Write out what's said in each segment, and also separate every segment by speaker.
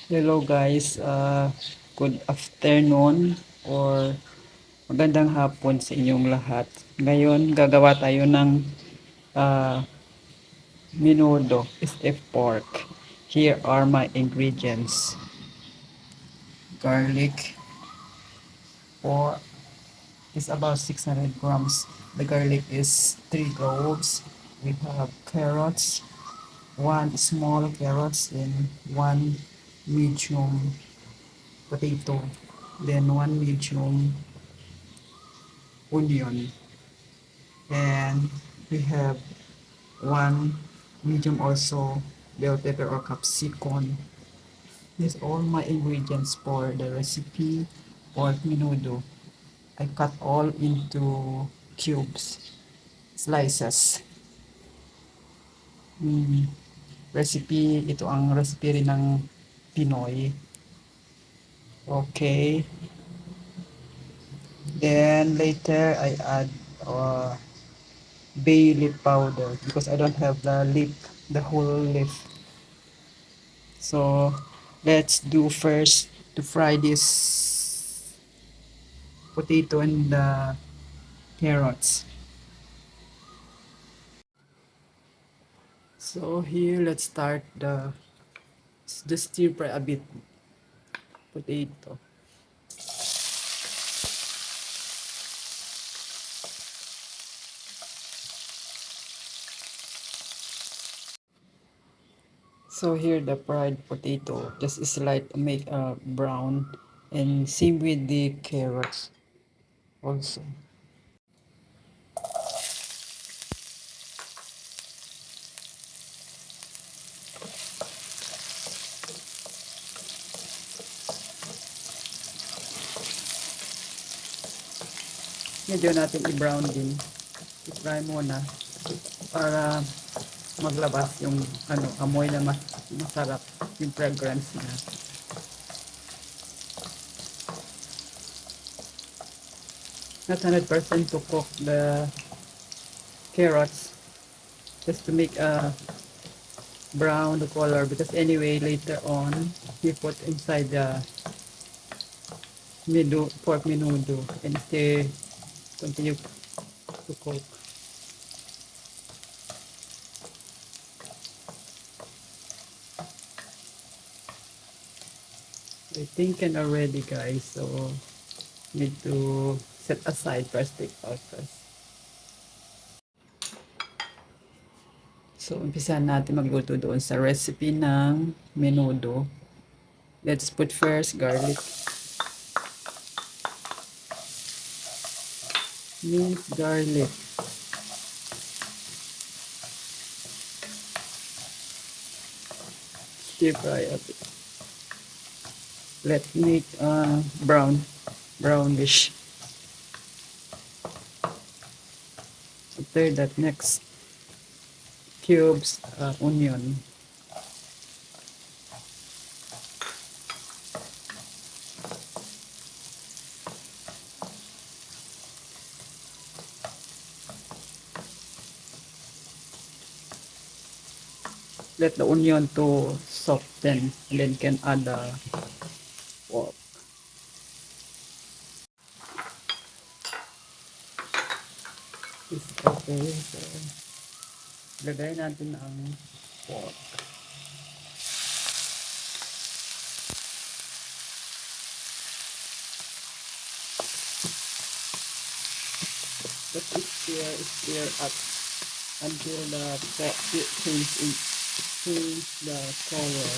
Speaker 1: Hello guys, good afternoon or magandang hapon sa inyong lahat. Ngayon, gagawa tayo ng uh, menudo, stiff pork. Here are my ingredients. Garlic for is about 600 grams. The garlic is 3 cloves. We have carrots, one small carrots and one medium potato. Then one medium onion, and we have one medium also bell pepper or capsicum. These are all my ingredients for the recipe for menudo. I cut all into cubes, slices. Mm, Recipe, ito ang recipe rin ng Pinoy. Okay, then later I add uh, bay leaf powder because I don't have the leaf, the whole leaf. So let's do first to fry this potato and the carrots. So here let's start the just stir fry a bit potato. So here the fried potato just slight make brown, and same with the carrots also. Medyo natin i-brown din. I-fry muna para maglabas yung amoy na masarap, yung fragrance niya. Not 100% to cook the carrots, just to make a brown color, because anyway later on we put inside the pork menudo and still continue to cook. I think can already guys, so need to set aside first, take out first. So umpisahan natin magluto doon sa recipe ng menudo. Let's put first garlic, minced garlic, stir fry a bit. Let make brownish. After that, next cubes onion. Let the onion to soften, and then can add the pork. Is okay. So, lagay natin ang pork. Let it stir up until the pork change the color.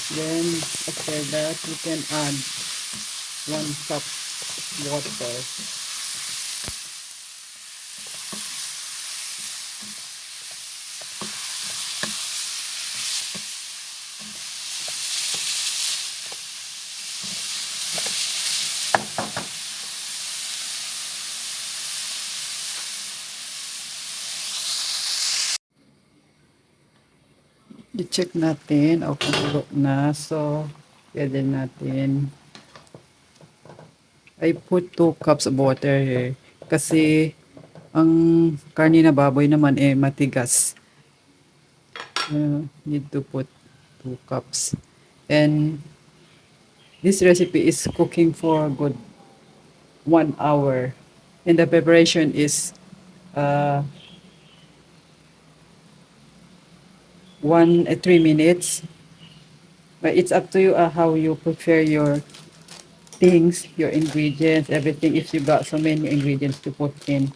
Speaker 1: Then after that we can add 1 cup water. I-check natin o kumulo na. So pwede natin. I put 2 cups of water here kasi Ang karne na baboy naman matigas. Need to put 2 cups. And this recipe is cooking for good 1 hour. And the preparation is uh, 3 minutes. But it's up to you how you prepare your things, your ingredients, everything. If you got so many ingredients to put in.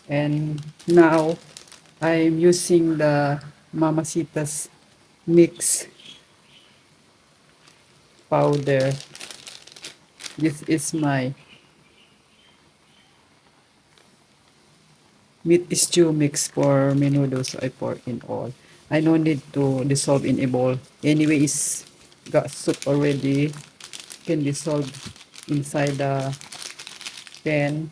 Speaker 1: And now I'm using the Mamacita's mix powder. This is my meat stew mix for menudo, so I pour in all. I no need to dissolve in a bowl. Anyway, it's got soup already. Can dissolve inside the pan.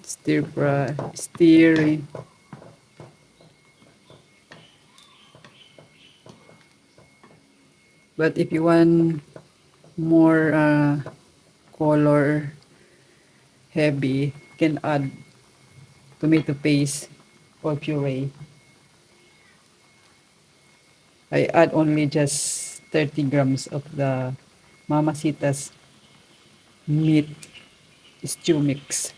Speaker 1: Stir fry, stir. But if you want more color heavy, can add tomato paste or puree. I add only just 30 grams of the Mamacita's meat stew mix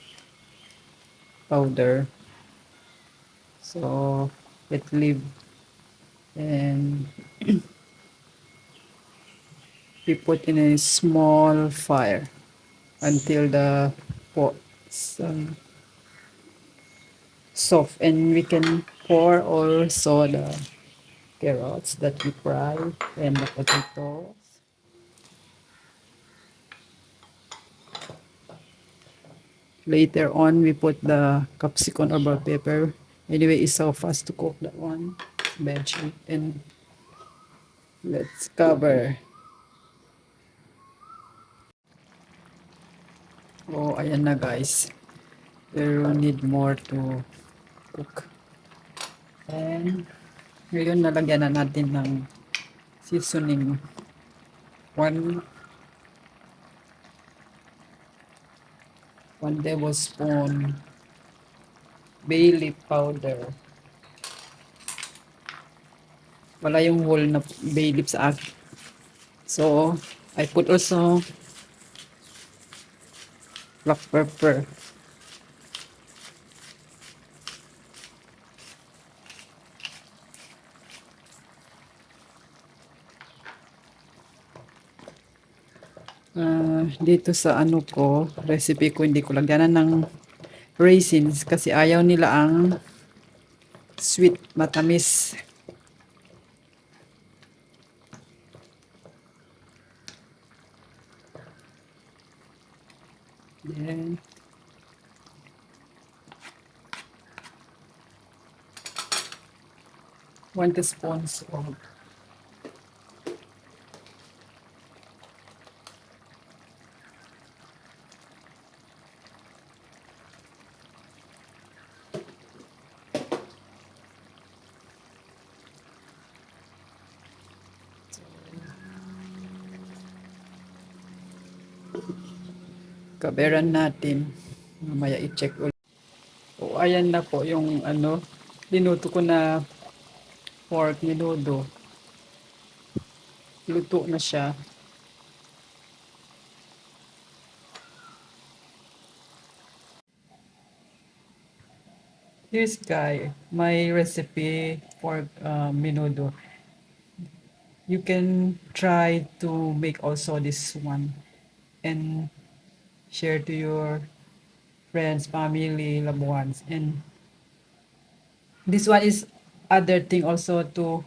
Speaker 1: powder. So let leave and we put in a small fire until the pot soft, and we can pour also the carrots that we fry and the potatoes. Later on, we put the capsicum or bell pepper. Anyway, it's so fast to cook that one. Veggie. And let's cover. Oh, ayan na guys. Pero need more to cook. And ngayon nalagyan na natin ng seasoning. One, 1 tablespoon bay leaf powder. Wala yung whole na bay leaf sa akin. So, I put also black pepper. Dito sa ano ko, recipe ko, hindi ko lagyan ng raisins kasi ayaw nila ang sweet, matamis. Then, 1 teaspoon of kaberan natin. Mamaya i-check ulit. O, ayan na po yung ano, linuto ko na pork menudo. Luto na siya. Here's guy, my recipe for menudo. You can try to make also this one and share to your friends, family, loved ones. And this one is other thing also to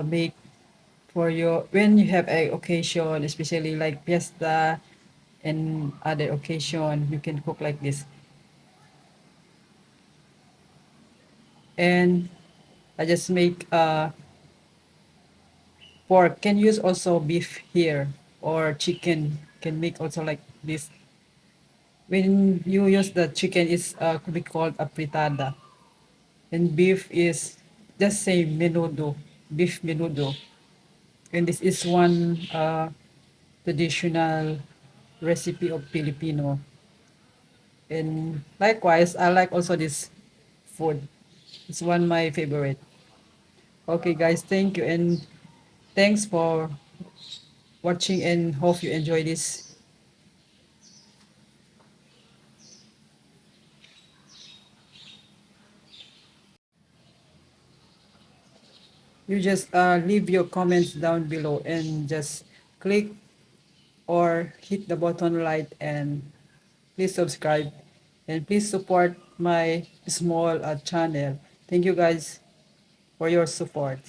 Speaker 1: make for your when you have a occasion, especially like fiesta and other occasion, you can cook like this. And I just make pork. Can use also beef here or chicken. Can make also like this. When you use the chicken, is could be called a fritada. And beef is just same menudo, beef menudo. And this is one traditional recipe of Filipino. And likewise, I like also this food. It's one of my favorite. Okay, guys, thank you and thanks for watching and hope you enjoy this. You just leave your comments down below and just click or hit the button like and please subscribe and please support my small channel. Thank you guys for your support.